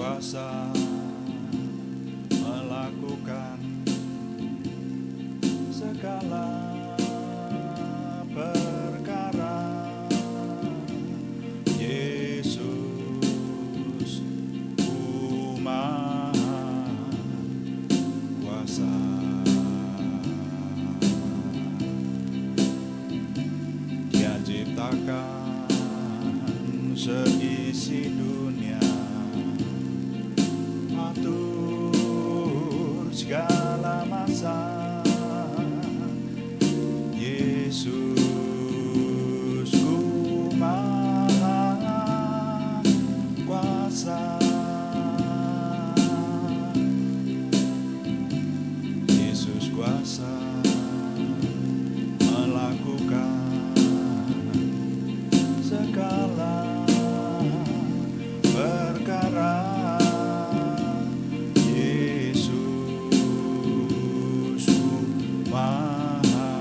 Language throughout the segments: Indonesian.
kuasa melakukan segala perkara. Yesus ku maha kuasa. Dia ciptakan seisi dunia, atur segala masa. Yesus ku maha kuasa. Yesus kuasa melakukan segala perkara. Yesus ku maha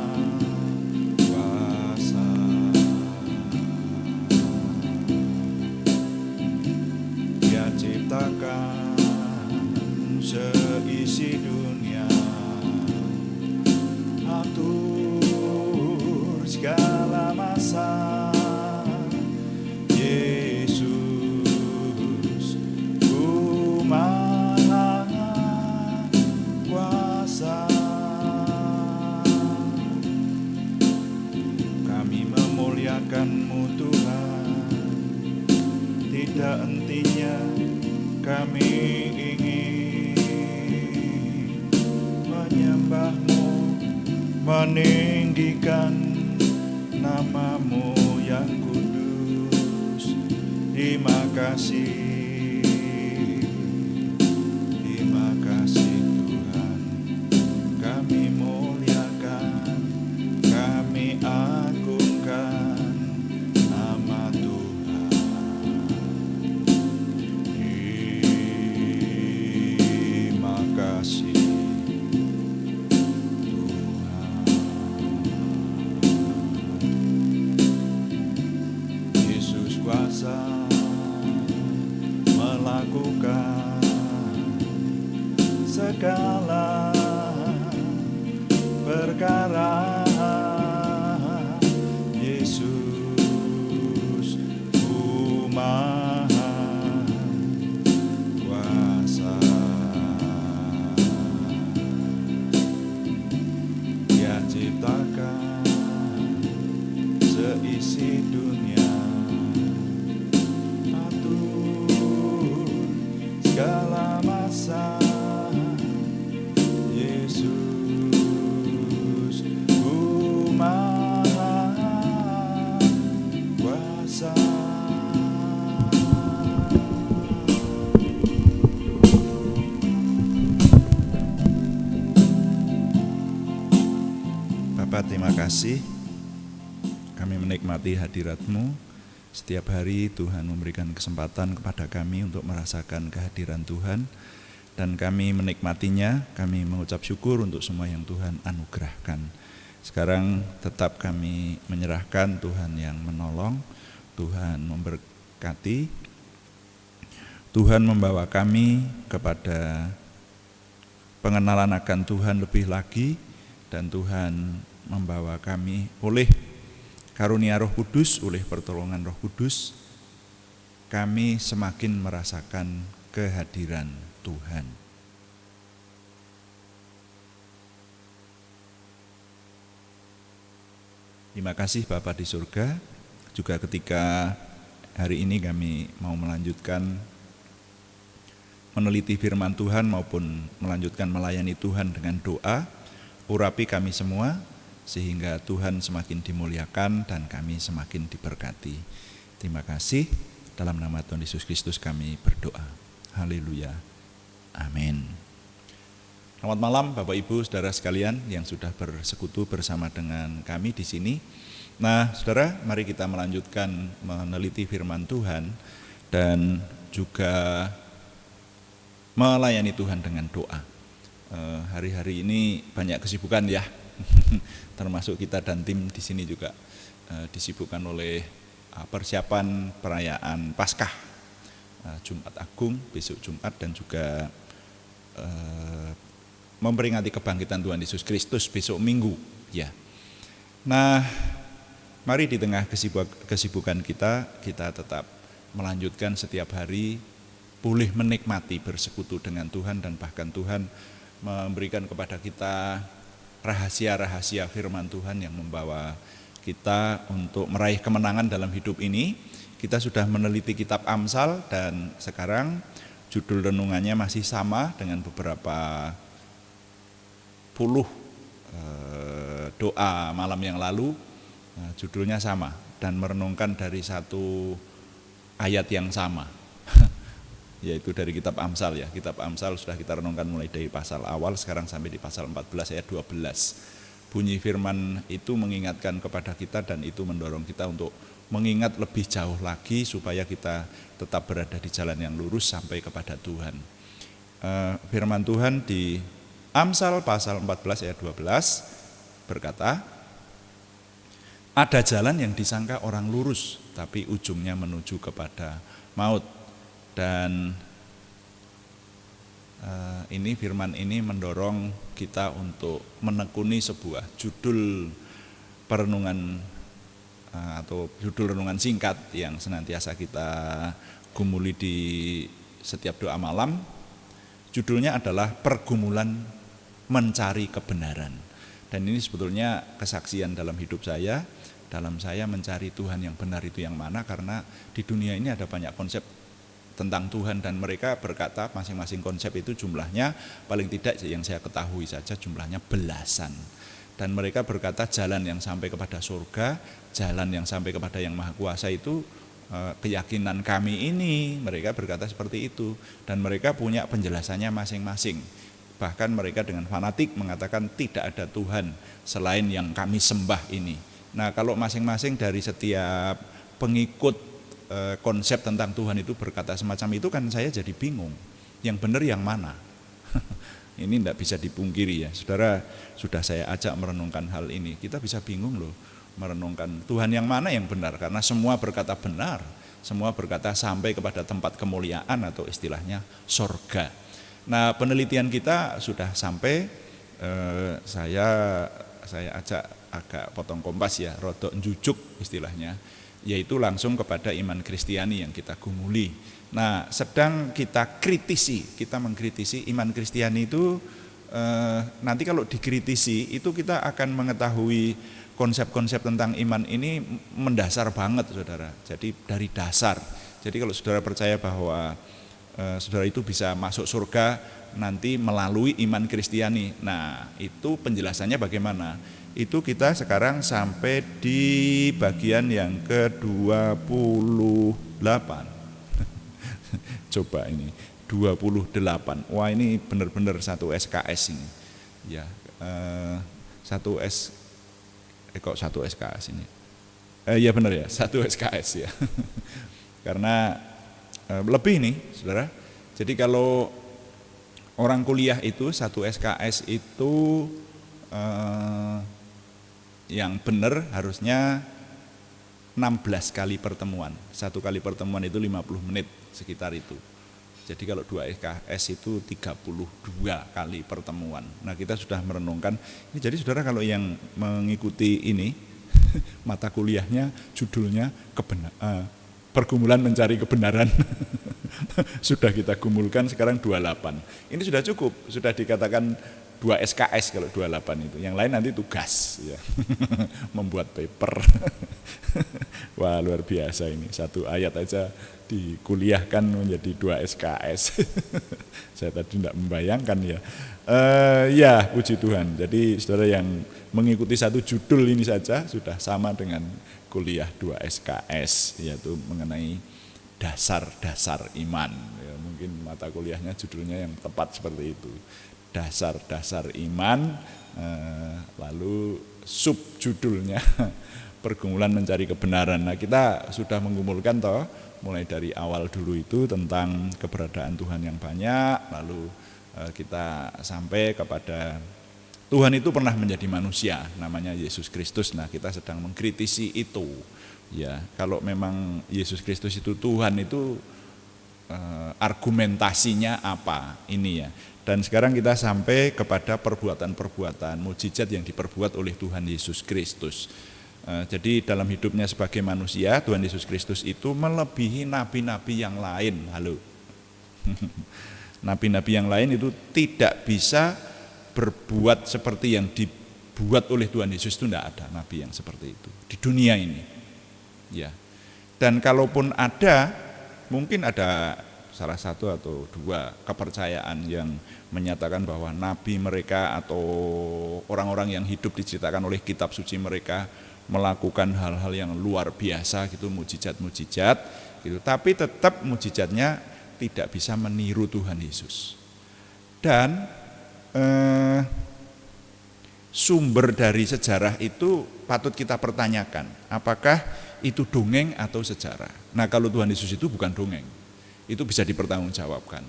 kuasa. Dia ciptakan seisi dunia, atur segala masa. Yesus ku maha kuasa. Kami memuliakan-Mu Tuhan, tidak hentinya kami ingin menyembah-Mu, meninggikan nama-Mu yang kudus. Terima kasih, terima kasih Tuhan. Kami muliakan, kami agungkan nama Tuhan. Terima kasih Tuhan. Yesus kuasa melakukan segala perkara. Yesus ku maha kuasa. Dia ciptakan seisi dunia, atur segala masa. Yesus ku maha kuasa. Bapa, terima kasih kami menikmati hadirat-Mu. Setiap hari Tuhan memberikan kesempatan kepada kami untuk merasakan kehadiran Tuhan, dan kami menikmatinya. Kami mengucap syukur untuk semua yang Tuhan anugerahkan. Sekarang tetap kami menyerahkan Tuhan yang menolong, Tuhan memberkati, Tuhan membawa kami kepada pengenalan akan Tuhan lebih lagi, dan Tuhan membawa kami oleh karunia Roh Kudus, oleh pertolongan Roh Kudus, kami semakin merasakan kehadiran Tuhan. Terima kasih Bapa di surga. Juga ketika hari ini kami mau melanjutkan meneliti firman Tuhan maupun melanjutkan melayani Tuhan dengan doa, urapi kami semua sehingga Tuhan semakin dimuliakan dan kami semakin diberkati. Terima kasih. Dalam nama Tuhan Yesus Kristus kami berdoa. Haleluya. Amin. Selamat malam Bapak Ibu Saudara sekalian yang sudah bersekutu bersama dengan kami di sini. Nah, Saudara, mari kita melanjutkan meneliti firman Tuhan dan juga melayani Tuhan dengan doa. Hari-hari ini banyak kesibukan ya. Termasuk kita dan tim di sini juga disibukkan oleh persiapan perayaan Paskah. Jumat Agung besok Jumat, dan juga memperingati kebangkitan Tuhan Yesus Kristus besok Minggu ya. Nah, mari di tengah kesibukan kita tetap melanjutkan setiap hari boleh menikmati bersekutu dengan Tuhan, dan bahkan Tuhan memberikan kepada kita rahasia-rahasia firman Tuhan yang membawa kita untuk meraih kemenangan dalam hidup ini. Kita sudah meneliti kitab Amsal, dan sekarang judul renungannya masih sama dengan beberapa puluh doa malam yang lalu. Judulnya sama dan merenungkan dari satu ayat yang sama yaitu dari kitab Amsal ya. Kitab Amsal sudah kita renungkan mulai dari pasal awal, sekarang sampai di pasal 14 ayat 12. Bunyi firman itu mengingatkan kepada kita, dan itu mendorong kita untuk mengingat lebih jauh lagi supaya kita tetap berada di jalan yang lurus sampai kepada Tuhan. Firman Tuhan di Amsal pasal 14 ayat 12 berkata, ada jalan yang disangka orang lurus, tapi ujungnya menuju kepada maut. Dan ini firman ini mendorong kita untuk menekuni sebuah judul perenungan atau judul renungan singkat yang senantiasa kita gumuli di setiap doa malam. Judulnya adalah pergumulan mencari kebenaran. Dan ini sebetulnya kesaksian dalam hidup saya, dalam saya mencari Tuhan yang benar itu yang mana, karena di dunia ini ada banyak konsep tentang Tuhan, dan mereka berkata masing-masing konsep itu jumlahnya paling tidak yang saya ketahui saja jumlahnya belasan. Dan mereka berkata jalan yang sampai kepada surga, jalan yang sampai kepada yang maha kuasa itu keyakinan kami ini, mereka berkata seperti itu. Dan mereka punya penjelasannya masing-masing. Bahkan mereka dengan fanatik mengatakan tidak ada Tuhan selain yang kami sembah ini. Nah, kalau masing-masing dari setiap pengikut konsep tentang Tuhan itu berkata semacam itu, kan saya jadi bingung. Yang benar yang mana? Ini tidak bisa dipungkiri ya. Saudara, sudah saya ajak merenungkan hal ini. Kita bisa bingung loh merenungkan Tuhan yang mana yang benar, karena semua berkata benar. Semua berkata sampai kepada tempat kemuliaan atau istilahnya sorga. Nah, penelitian kita sudah sampai, saya ajak agak potong kompas ya, rodok njujuk istilahnya, yaitu langsung kepada iman Kristiani yang kita gumuli. Nah, sedang kita kritisi, kita mengkritisi iman Kristiani itu, nanti kalau dikritisi itu kita akan mengetahui konsep-konsep tentang iman ini mendasar banget saudara, jadi dari dasar. Jadi kalau saudara percaya bahwa saudara itu bisa masuk surga nanti melalui iman Kristiani, nah itu penjelasannya bagaimana? Itu kita sekarang sampai di bagian yang ke-28. Coba ini 28. Wah, ini benar-benar satu SKS ini. Ya, satu SKS ini. Ya benar ya, satu SKS ya. Karena lebih nih, Saudara. Jadi kalau orang kuliah itu satu SKS itu yang benar harusnya 16 kali pertemuan. Satu kali pertemuan itu 50 menit sekitar itu. Jadi kalau 2 SKS itu 32 kali pertemuan. Nah, kita sudah merenungkan ini. Jadi saudara, kalau yang mengikuti ini mata kuliahnya judulnya pergumulan mencari kebenaran. Sudah kita gumulkan sekarang 28. Ini sudah cukup, sudah dikatakan 2 SKS kalau 28 itu. Yang lain nanti tugas ya. Membuat paper. Wah, luar biasa ini. Satu ayat aja dikuliahkan menjadi 2 SKS. Saya tadi tidak membayangkan ya. Ya, puji Tuhan. Jadi saudara yang mengikuti satu judul ini saja sudah sama dengan kuliah 2 SKS, yaitu mengenai dasar-dasar iman. Ya, mungkin mata kuliahnya judulnya yang tepat seperti itu. Dasar-dasar iman, lalu subjudulnya pergumulan mencari kebenaran. Nah, kita sudah menggumulkan toh mulai dari awal dulu itu tentang keberadaan Tuhan yang banyak, lalu kita sampai kepada Tuhan itu pernah menjadi manusia, namanya Yesus Kristus. Nah, kita sedang mengkritisi itu. Ya, kalau memang Yesus Kristus itu Tuhan, itu argumentasinya apa ini ya. Dan sekarang kita sampai kepada perbuatan-perbuatan mukjizat yang diperbuat oleh Tuhan Yesus Kristus. Jadi dalam hidupnya sebagai manusia, Tuhan Yesus Kristus itu melebihi nabi-nabi yang lain. Halo. Nabi-nabi yang lain itu tidak bisa berbuat seperti yang dibuat oleh Tuhan Yesus, itu tidak ada nabi yang seperti itu di dunia ini. Ya. Dan kalaupun ada, mungkin ada salah satu atau dua kepercayaan yang menyatakan bahwa nabi mereka atau orang-orang yang hidup diceritakan oleh kitab suci mereka melakukan hal-hal yang luar biasa gitu, mukjizat-mukjizat gitu. Tapi tetap mukjizatnya tidak bisa meniru Tuhan Yesus. Dan sumber dari sejarah itu patut kita pertanyakan, apakah itu dongeng atau sejarah. Nah, kalau Tuhan Yesus itu bukan dongeng, itu bisa dipertanggungjawabkan.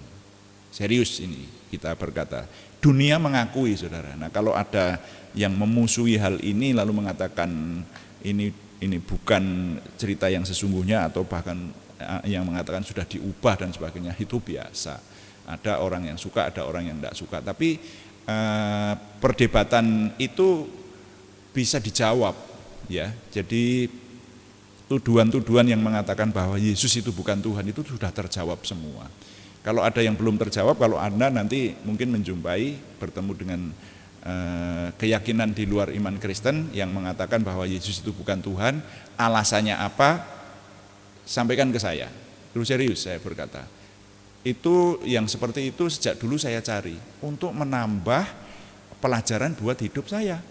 Serius ini kita berkata. Dunia mengakui, saudara. Nah, kalau ada yang memusuhi hal ini lalu mengatakan ini bukan cerita yang sesungguhnya atau bahkan yang mengatakan sudah diubah dan sebagainya, itu biasa. Ada orang yang suka, ada orang yang tidak suka. Tapi perdebatan itu bisa dijawab, ya. Jadi tuduhan-tuduhan yang mengatakan bahwa Yesus itu bukan Tuhan itu sudah terjawab semua. Kalau ada yang belum terjawab, kalau Anda nanti mungkin menjumpai, bertemu dengan keyakinan di luar iman Kristen yang mengatakan bahwa Yesus itu bukan Tuhan, alasannya apa, sampaikan ke saya. Terus serius saya berkata, itu yang seperti itu sejak dulu saya cari untuk menambah pelajaran buat hidup saya.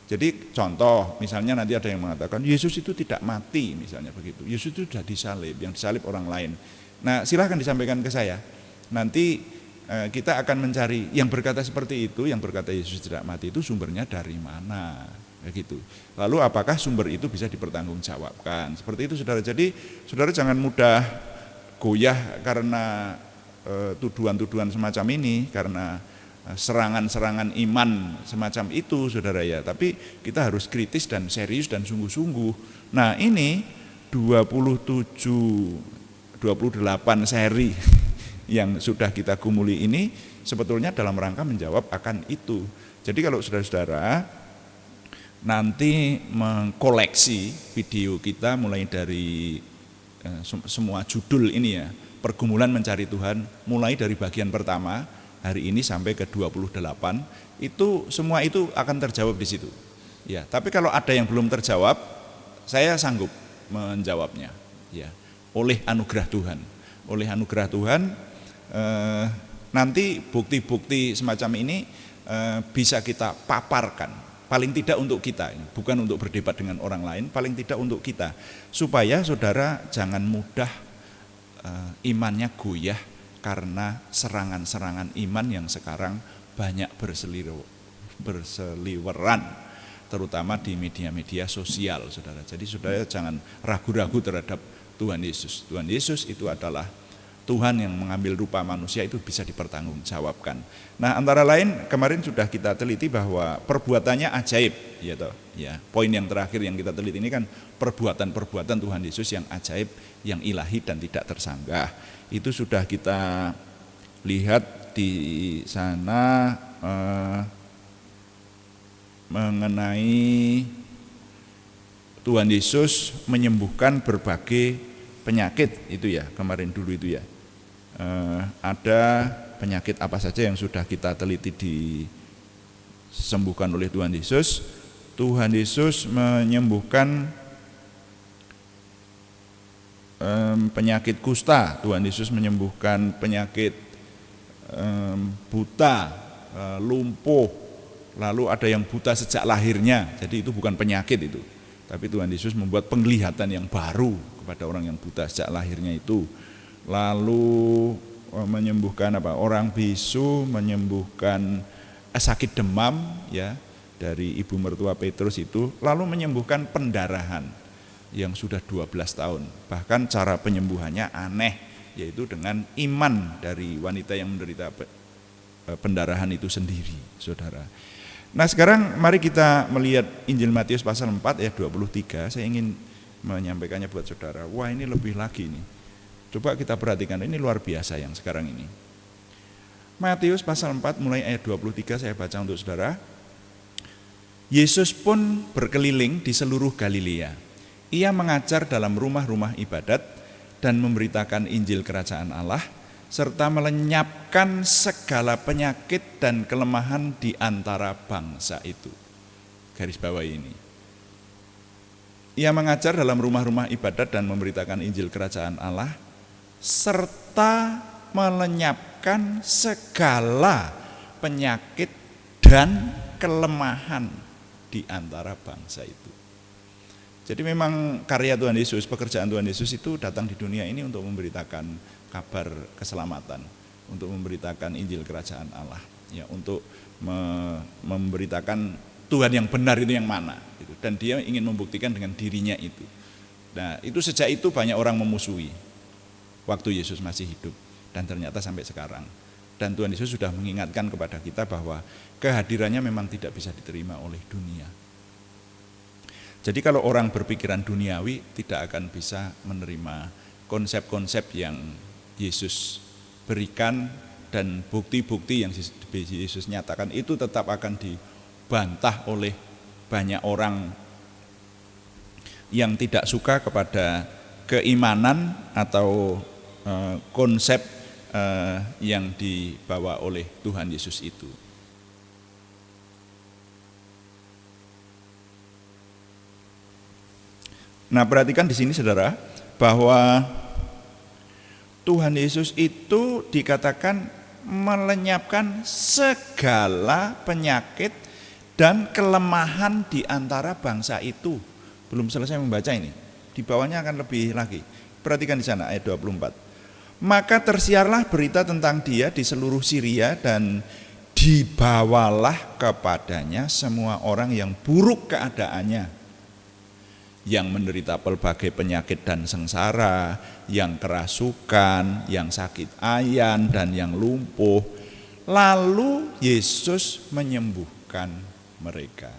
Jadi contoh, misalnya nanti ada yang mengatakan Yesus itu tidak mati, misalnya begitu. Yesus itu sudah disalib, yang disalib orang lain. Nah, silahkan disampaikan ke saya. Nanti kita akan mencari yang berkata seperti itu, yang berkata Yesus tidak mati itu sumbernya dari mana, begitu. Lalu apakah sumber itu bisa dipertanggungjawabkan? Seperti itu, saudara. Jadi saudara jangan mudah goyah karena tuduhan-tuduhan semacam ini, karena serangan-serangan iman semacam itu, saudara ya. Tapi kita harus kritis dan serius dan sungguh-sungguh. Nah, ini 28 seri yang sudah kita gumuli ini sebetulnya dalam rangka menjawab akan itu. Jadi kalau saudara-saudara nanti mengkoleksi video kita mulai dari semua judul ini ya, pergumulan mencari Tuhan, mulai dari bagian pertama hari ini sampai ke 28, itu semua itu akan terjawab di situ. Ya, tapi kalau ada yang belum terjawab, saya sanggup menjawabnya. Ya, oleh anugerah Tuhan. Oleh anugerah Tuhan, nanti bukti-bukti semacam ini bisa kita paparkan. Paling tidak untuk kita, bukan untuk berdebat dengan orang lain, paling tidak untuk kita. Supaya saudara jangan mudah imannya goyah karena serangan-serangan iman yang sekarang banyak berseliweran, terutama di media-media sosial, saudara. Jadi saudara jangan ragu-ragu terhadap Tuhan Yesus. Tuhan Yesus itu adalah Tuhan yang mengambil rupa manusia, itu bisa dipertanggungjawabkan. Nah, antara lain kemarin sudah kita teliti bahwa perbuatannya ajaib, ya toh. Ya, poin yang terakhir yang kita teliti ini kan perbuatan-perbuatan Tuhan Yesus yang ajaib, yang ilahi dan tidak tersanggah. Itu sudah kita lihat di sana mengenai Tuhan Yesus menyembuhkan berbagai penyakit, itu ya kemarin dulu itu ya. Ada penyakit apa saja yang sudah kita teliti disembuhkan oleh Tuhan Yesus. Tuhan Yesus menyembuhkan penyakit kusta, Tuhan Yesus menyembuhkan penyakit buta, lumpuh, lalu ada yang buta sejak lahirnya, jadi itu bukan penyakit itu, tapi Tuhan Yesus membuat penglihatan yang baru kepada orang yang buta sejak lahirnya itu. Lalu menyembuhkan orang bisu, menyembuhkan sakit demam ya dari ibu mertua Petrus itu, lalu menyembuhkan pendarahan yang sudah 12 tahun. Bahkan cara penyembuhannya aneh, yaitu dengan iman dari wanita yang menderita pendarahan itu sendiri, saudara. Nah, sekarang mari kita melihat Injil Matius pasal 4 ayat 23. Saya ingin menyampaikannya buat saudara. Wah, ini lebih lagi nih. Coba kita perhatikan, ini luar biasa yang sekarang ini. Matius pasal 4 mulai ayat 23 saya baca untuk saudara. Yesus pun berkeliling di seluruh Galilea. Ia mengajar dalam rumah-rumah ibadat dan memberitakan Injil Kerajaan Allah, serta melenyapkan segala penyakit dan kelemahan di antara bangsa itu. Garis bawah ini. Ia mengajar dalam rumah-rumah ibadat dan memberitakan Injil Kerajaan Allah, serta melenyapkan segala penyakit dan kelemahan di antara bangsa itu. Jadi memang karya Tuhan Yesus, pekerjaan Tuhan Yesus itu datang di dunia ini untuk memberitakan kabar keselamatan, untuk memberitakan Injil Kerajaan Allah, ya, untuk memberitakan Tuhan yang benar itu yang mana, gitu. Dan dia ingin membuktikan dengan dirinya itu. Nah, itu sejak itu banyak orang memusuhi waktu Yesus masih hidup, dan ternyata sampai sekarang. Dan Tuhan Yesus sudah mengingatkan kepada kita bahwa kehadirannya memang tidak bisa diterima oleh dunia. Jadi kalau orang berpikiran duniawi tidak akan bisa menerima konsep-konsep yang Yesus berikan, dan bukti-bukti yang Yesus nyatakan itu tetap akan dibantah oleh banyak orang yang tidak suka kepada keimanan atau konsep yang dibawa oleh Tuhan Yesus itu. Nah, perhatikan di sini saudara, bahwa Tuhan Yesus itu dikatakan melenyapkan segala penyakit dan kelemahan di antara bangsa itu. Belum selesai membaca ini, di bawahnya akan lebih lagi. Perhatikan di sana ayat 24. Maka tersiarlah berita tentang dia di seluruh Syria, dan dibawalah kepadanya semua orang yang buruk keadaannya, yang menderita pelbagai penyakit dan sengsara, yang kerasukan, yang sakit ayan, dan yang lumpuh. Lalu Yesus menyembuhkan mereka.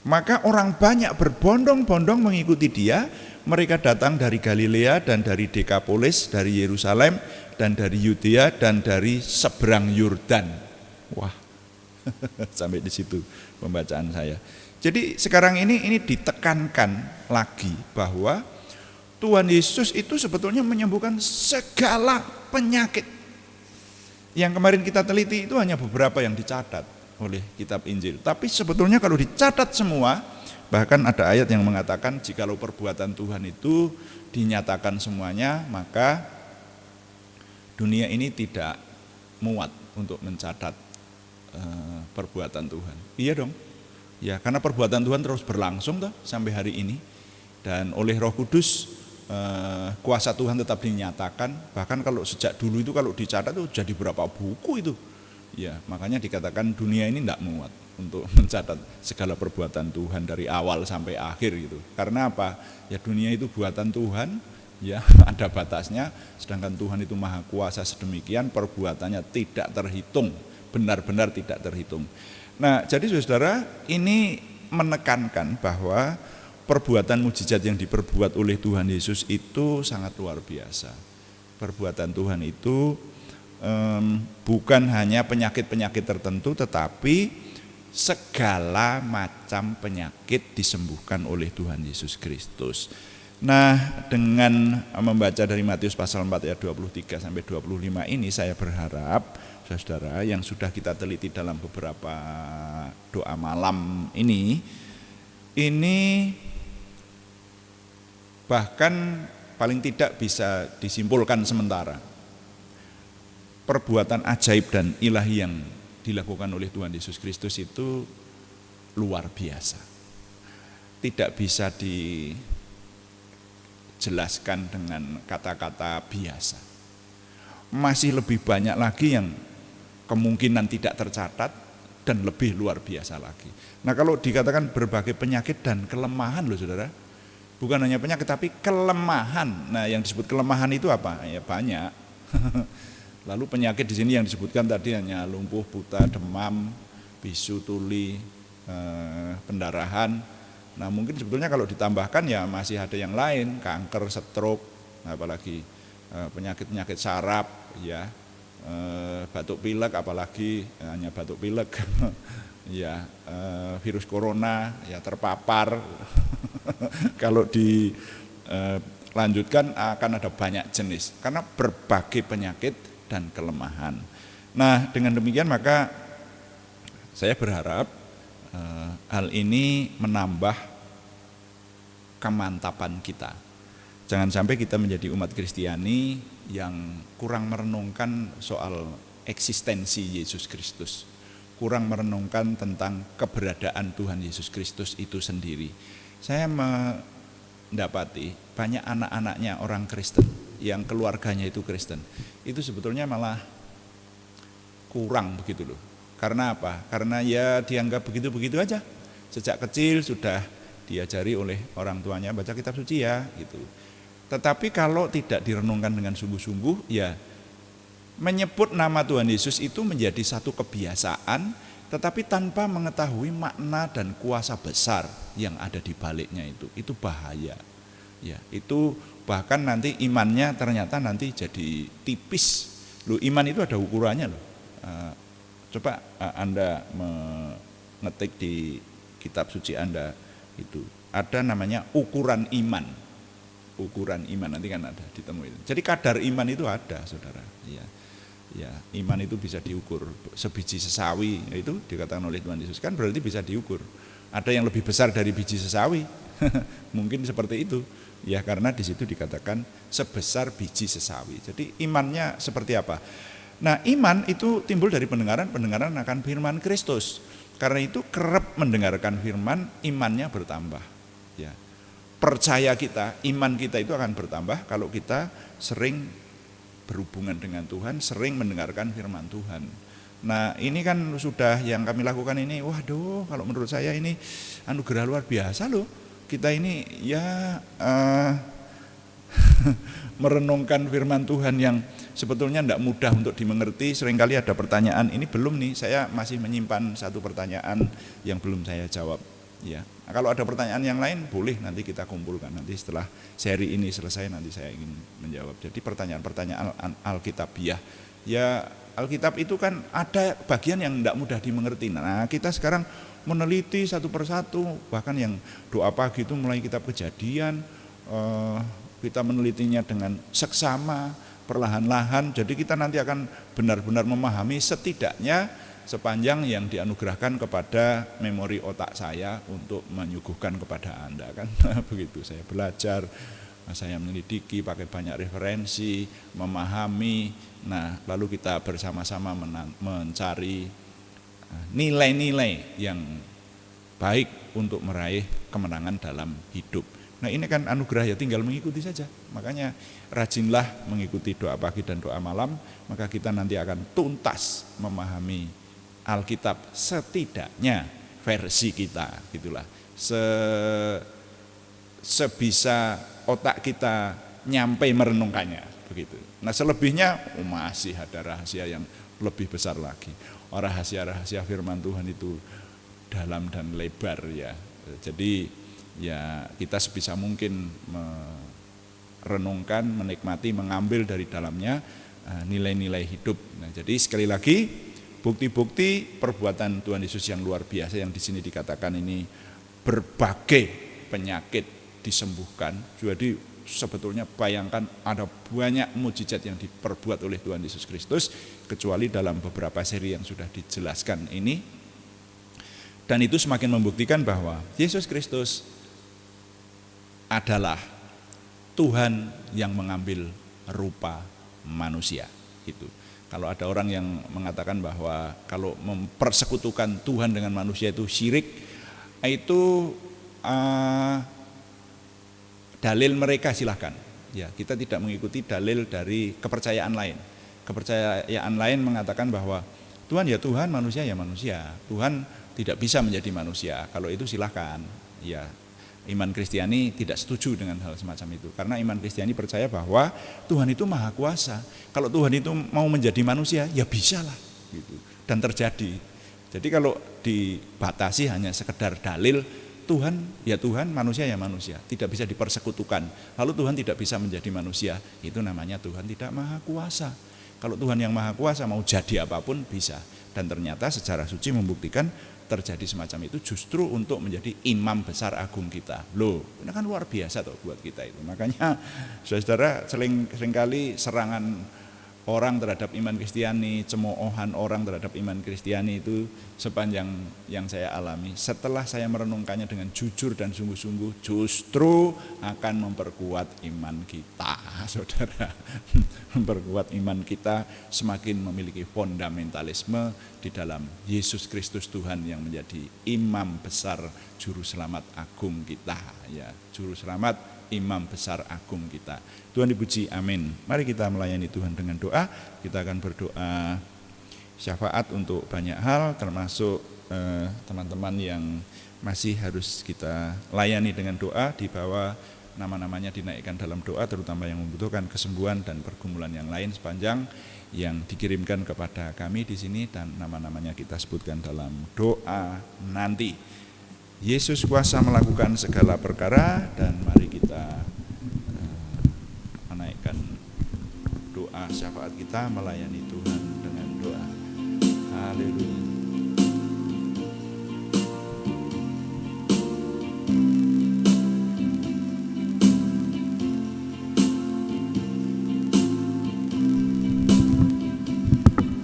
Maka orang banyak berbondong-bondong mengikuti dia. Mereka datang dari Galilea dan dari Dekapolis, dari Yerusalem dan dari Yudea dan dari seberang Yordan. Wah, sampai di situ pembacaan saya. Jadi sekarang ini ditekankan lagi bahwa Tuhan Yesus itu sebetulnya menyembuhkan segala penyakit. Yang kemarin kita teliti itu hanya beberapa yang dicatat oleh kitab Injil. Tapi sebetulnya kalau dicatat semua, bahkan ada ayat yang mengatakan jikalau perbuatan Tuhan itu dinyatakan semuanya, maka dunia ini tidak muat untuk mencatat perbuatan Tuhan. Iya dong. Ya, karena perbuatan Tuhan terus berlangsung toh sampai hari ini, dan oleh Roh Kudus kuasa Tuhan tetap dinyatakan. Bahkan kalau sejak dulu itu kalau dicatat itu jadi berapa buku itu. Ya, makanya dikatakan dunia ini tidak muat untuk mencatat segala perbuatan Tuhan dari awal sampai akhir gitu. Karena apa? Ya, dunia itu buatan Tuhan, ya, ada batasnya. Sedangkan Tuhan itu maha kuasa sedemikian, perbuatannya tidak terhitung, benar-benar tidak terhitung. Nah, jadi saudara, ini menekankan bahwa perbuatan mujizat yang diperbuat oleh Tuhan Yesus itu sangat luar biasa. Perbuatan Tuhan itu bukan hanya penyakit-penyakit tertentu, tetapi segala macam penyakit disembuhkan oleh Tuhan Yesus Kristus. Nah, dengan membaca dari Matius pasal 4 ayat 23 sampai 25 ini, saya berharap saudara yang sudah kita teliti dalam beberapa doa malam ini bahkan paling tidak bisa disimpulkan sementara perbuatan ajaib dan ilahi yang dilakukan oleh Tuhan Yesus Kristus itu luar biasa. Tidak bisa dijelaskan dengan kata-kata biasa. Masih lebih banyak lagi yang kemungkinan tidak tercatat dan lebih luar biasa lagi. Nah, kalau dikatakan berbagai penyakit dan kelemahan loh saudara, bukan hanya penyakit tapi kelemahan. Nah, yang disebut kelemahan itu apa? Ya banyak. Lalu penyakit di sini yang disebutkan tadi hanya lumpuh, buta, demam, bisu, tuli, pendarahan. Nah, mungkin sebetulnya kalau ditambahkan ya masih ada yang lain, kanker, stroke, apalagi penyakit-penyakit saraf, ya, batuk pilek, apalagi hanya batuk pilek, ya, virus corona, ya terpapar. Kalau dilanjutkan akan ada banyak jenis, karena berbagai penyakit dan kelemahan. Nah, dengan demikian maka saya berharap hal ini menambah kemantapan kita. Jangan sampai kita menjadi umat Kristiani yang kurang merenungkan soal eksistensi Yesus Kristus, kurang merenungkan tentang keberadaan Tuhan Yesus Kristus itu sendiri. Saya mendapati banyak anak-anaknya orang Kristen yang keluarganya itu Kristen, itu sebetulnya malah kurang begitu loh. Karena apa? Karena ya dianggap begitu-begitu aja. Sejak kecil sudah diajari oleh orang tuanya baca kitab suci ya gitu. Tetapi kalau tidak direnungkan dengan sungguh-sungguh, ya menyebut nama Tuhan Yesus itu menjadi satu kebiasaan, tetapi tanpa mengetahui makna dan kuasa besar yang ada di baliknya itu bahaya. Ya, itu bahkan nanti imannya ternyata nanti jadi tipis. Loh, iman itu ada ukurannya loh. Coba Anda mengetik di kitab suci Anda itu ada namanya ukuran iman. Ukuran iman nanti kan ada ditemuin. Jadi kadar iman itu ada, saudara. Ya, ya, iman itu bisa diukur. Sebiji sesawi itu dikatakan oleh Tuhan Yesus kan berarti bisa diukur. Ada yang lebih besar dari biji sesawi, mungkin seperti itu. Ya karena di situ dikatakan sebesar biji sesawi. Jadi imannya seperti apa? Nah, iman itu timbul dari pendengaran akan firman Kristus. Karena itu kerap mendengarkan firman, imannya bertambah. Ya. Percaya kita, iman kita itu akan bertambah kalau kita sering berhubungan dengan Tuhan, sering mendengarkan firman Tuhan. Nah, ini kan sudah yang kami lakukan ini, waduh, kalau menurut saya ini anugerah luar biasa loh. Kita ini ya merenungkan firman Tuhan yang sebetulnya tidak mudah untuk dimengerti. Seringkali ada pertanyaan, ini belum nih, saya masih menyimpan satu pertanyaan yang belum saya jawab. Ya, nah, kalau ada pertanyaan yang lain boleh nanti kita kumpulkan, nanti setelah seri ini selesai nanti saya ingin menjawab. Jadi pertanyaan-pertanyaan Alkitabiah, ya Alkitab itu kan ada bagian yang tidak mudah dimengerti. Nah kita sekarang meneliti satu persatu, bahkan yang doa pagi itu mulai kitab Kejadian, kita menelitinya dengan seksama, perlahan-lahan. Jadi kita nanti akan benar-benar memahami setidaknya sepanjang yang dianugerahkan kepada memori otak saya untuk menyuguhkan kepada Anda kan. Begitu saya belajar, saya menyelidiki pakai banyak referensi, memahami. Nah, lalu kita bersama-sama mencari nilai-nilai yang baik untuk meraih kemenangan dalam hidup. Nah, ini kan anugerah ya, tinggal mengikuti saja. Makanya rajinlah mengikuti doa pagi dan doa malam, maka kita nanti akan tuntas memahami Alkitab, setidaknya versi kita, gitulah. Sebisa otak kita nyampe merenungkannya, begitu. Nah, selebihnya masih ada rahasia yang lebih besar lagi. Rahasia-rahasia firman Tuhan itu dalam dan lebar ya. Jadi ya kita sebisa mungkin merenungkan, menikmati, mengambil dari dalamnya nilai-nilai hidup. Nah, jadi sekali lagi bukti-bukti perbuatan Tuhan Yesus yang luar biasa yang di sini dikatakan ini berbagai penyakit disembuhkan. Jadi sebetulnya bayangkan ada banyak mujizat yang diperbuat oleh Tuhan Yesus Kristus, kecuali dalam beberapa seri yang sudah dijelaskan ini. Dan itu semakin membuktikan bahwa Yesus Kristus adalah Tuhan yang mengambil rupa manusia. Itu. Kalau ada orang yang mengatakan bahwa kalau mempersekutukan Tuhan dengan manusia itu syirik, itu dalil mereka silahkan. Ya, kita tidak mengikuti dalil dari kepercayaan lain. Kepercayaan lain mengatakan bahwa Tuhan ya Tuhan, manusia ya manusia. Tuhan tidak bisa menjadi manusia. Kalau itu silahkan. Ya, iman Kristiani tidak setuju dengan hal semacam itu. Karena iman Kristiani percaya bahwa Tuhan itu maha kuasa. Kalau Tuhan itu mau menjadi manusia, ya bisa lah. Gitu. Dan terjadi. Jadi kalau dibatasi hanya sekedar dalil, Tuhan ya Tuhan, manusia ya manusia, tidak bisa dipersekutukan. Lalu Tuhan tidak bisa menjadi manusia, itu namanya Tuhan tidak maha kuasa. Kalau Tuhan yang maha kuasa mau jadi apapun bisa. Dan ternyata sejarah suci membuktikan terjadi semacam itu justru untuk menjadi imam besar agung kita. Loh, ini kan luar biasa tuh buat kita itu. Makanya saudara seringkali serangan orang terhadap iman Kristiani, cemoohan orang terhadap iman Kristiani itu sepanjang yang saya alami. Setelah saya merenungkannya dengan jujur dan sungguh-sungguh, justru akan memperkuat iman kita, saudara. Memperkuat iman kita, semakin memiliki fundamentalisme di dalam Yesus Kristus Tuhan yang menjadi imam besar juru selamat agung kita, ya, juru selamat imam besar agung kita. Tuhan dipuji, amin. Mari kita melayani Tuhan dengan doa. Kita akan berdoa syafaat untuk banyak hal, termasuk teman-teman yang masih harus kita layani dengan doa, di bawah nama-namanya dinaikkan dalam doa, terutama yang membutuhkan kesembuhan dan pergumulan yang lain sepanjang yang dikirimkan kepada kami di sini, dan nama-namanya kita sebutkan dalam doa nanti. Yesus kuasa melakukan segala perkara, dan mari kita menaikkan doa syafaat kita, melayani Tuhan dengan doa. Haleluya.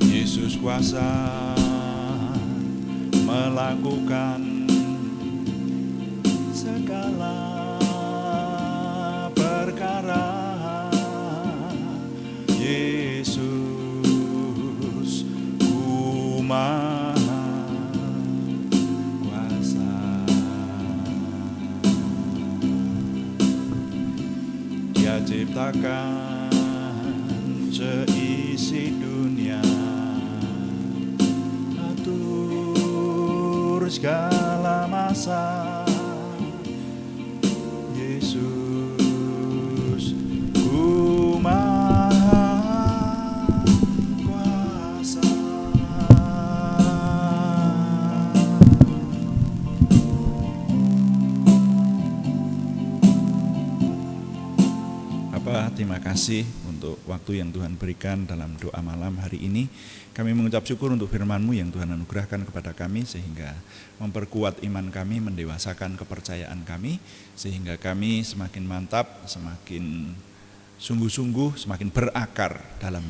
Yesus kuasa melakukan segala perkara. Yesus ku maha kuasa. Dia ciptakan seisi dunia, atur segala masa. Yesus ku maha kuasa. Bapa, terima kasih untuk waktu yang Tuhan berikan dalam doa malam hari ini. Kami mengucap syukur untuk firman-Mu yang Tuhan anugerahkan kepada kami, sehingga memperkuat iman kami, mendewasakan kepercayaan kami, sehingga kami semakin mantap, semakin sungguh-sungguh, semakin berakar dalam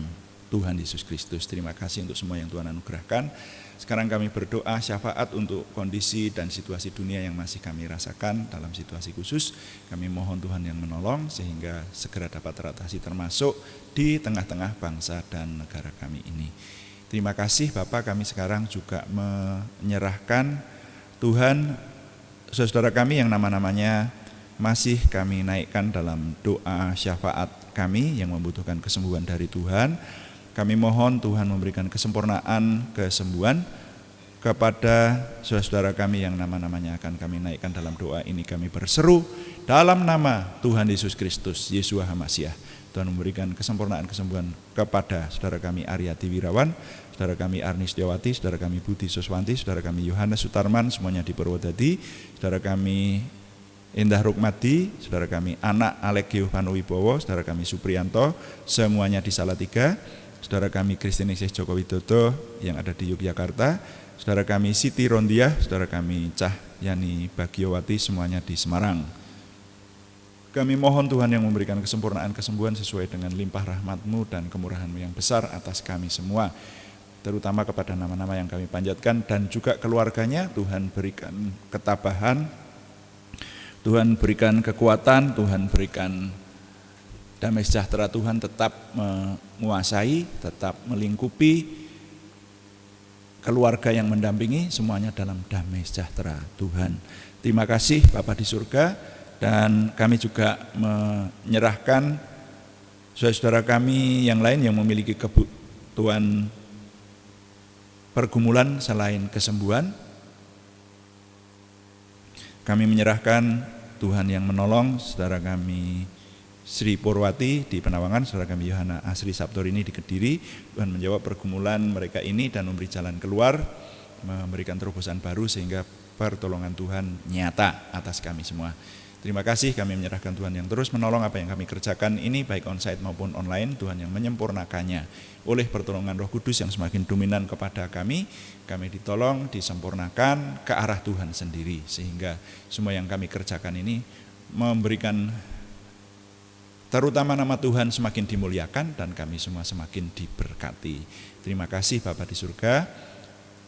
Tuhan Yesus Kristus. Terima kasih untuk semua yang Tuhan anugerahkan. Sekarang kami berdoa syafaat untuk kondisi dan situasi dunia yang masih kami rasakan dalam situasi khusus. Kami mohon Tuhan yang menolong sehingga segera dapat teratasi, termasuk di tengah-tengah bangsa dan negara kami ini. Terima kasih Bapak, kami sekarang juga menyerahkan Tuhan saudara kami yang nama-namanya masih kami naikkan dalam doa syafaat kami yang membutuhkan kesembuhan dari Tuhan. Kami mohon Tuhan memberikan kesempurnaan kesembuhan kepada saudara kami yang nama-namanya akan kami naikkan dalam doa ini. Kami berseru dalam nama Tuhan Yesus Kristus, Yeshua HaMashiach. Tuhan memberikan kesempurnaan kesembuhan kepada saudara kami Aryati Wirawan, saudara kami Arni Setiawati, saudara kami Budi Suswanti, saudara kami Yohanes Sutarman, semuanya di Purwodadi, saudara kami Indah Rukmadi, saudara kami Anak Alekio Panuwibowo, saudara kami Supriyanto, semuanya di Salatiga, saudara kami Kristiningsih Joko Widodo yang ada di Yogyakarta, saudara kami Siti Rondiah, saudara kami Cahyani Bagiowati, semuanya di Semarang. Kami mohon Tuhan yang memberikan kesempurnaan kesembuhan sesuai dengan limpah rahmat-Mu dan kemurahan-Mu yang besar atas kami semua, terutama kepada nama-nama yang kami panjatkan dan juga keluarganya. Tuhan berikan ketabahan, Tuhan berikan kekuatan, Tuhan berikan damai sejahtera. Tuhan tetap menguasai, tetap melingkupi keluarga yang mendampingi, semuanya dalam damai sejahtera Tuhan. Terima kasih Bapa di surga. Dan kami juga menyerahkan saudara kami yang lain yang memiliki kebutuhan pergumulan selain kesembuhan. Kami menyerahkan Tuhan yang menolong saudara kami Sri Purwati di Penawangan, saudara kami Yohana Asri Sabtorini di Kediri. Tuhan menjawab pergumulan mereka ini dan memberi jalan keluar, memberikan terobosan baru sehingga pertolongan Tuhan nyata atas kami semua. Terima kasih, kami menyerahkan Tuhan yang terus menolong apa yang kami kerjakan ini, baik onsite maupun online. Tuhan yang menyempurnakannya oleh pertolongan Roh Kudus yang semakin dominan kepada kami ditolong, disempurnakan ke arah Tuhan sendiri, sehingga semua yang kami kerjakan ini memberikan terutama nama Tuhan semakin dimuliakan dan kami semua semakin diberkati. Terima kasih Bapa di surga.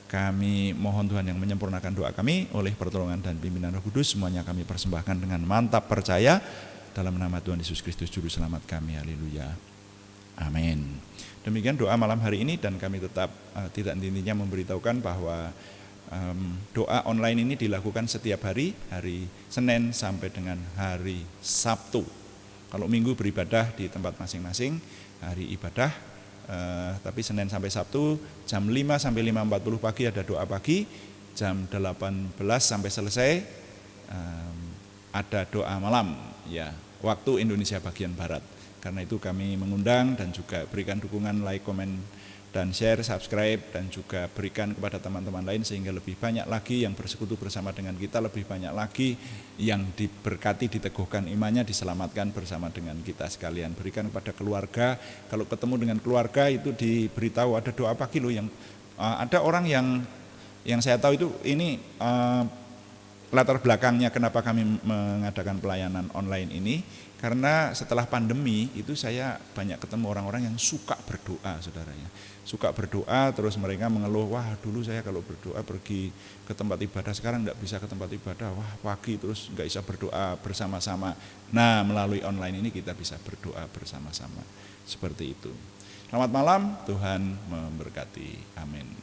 Kami mohon Tuhan yang menyempurnakan doa kami oleh pertolongan dan pimpinan Roh Kudus. Semuanya kami persembahkan dengan mantap percaya dalam nama Tuhan Yesus Kristus Juru Selamat kami. Haleluya. Amin. Demikian doa malam hari ini, dan kami tetap tidak henti-hentinya memberitahukan bahwa doa online ini dilakukan setiap hari Senin sampai dengan hari Sabtu. Kalau Minggu beribadah di tempat masing-masing, hari ibadah. Tapi Senin sampai Sabtu jam 5 sampai 5.40 pagi ada doa pagi, jam 18 sampai selesai ada doa malam, ya, waktu Indonesia bagian Barat. Karena itu kami mengundang dan juga berikan dukungan, like, komen, dan share, subscribe, dan juga berikan kepada teman-teman lain sehingga lebih banyak lagi yang bersekutu bersama dengan kita, lebih banyak lagi yang diberkati, diteguhkan imannya, diselamatkan bersama dengan kita sekalian. Berikan kepada keluarga, kalau ketemu dengan keluarga itu diberitahu ada doa pagi loh, yang ada orang yang saya tahu itu ini latar belakangnya kenapa kami mengadakan pelayanan online ini, karena setelah pandemi itu saya banyak ketemu orang-orang yang suka berdoa, saudaranya. Suka berdoa, terus mereka mengeluh, wah dulu saya kalau berdoa pergi ke tempat ibadah, sekarang enggak bisa ke tempat ibadah, wah pagi terus enggak bisa berdoa bersama-sama. Nah, melalui online ini kita bisa berdoa bersama-sama, seperti itu. Selamat malam, Tuhan memberkati. Amin.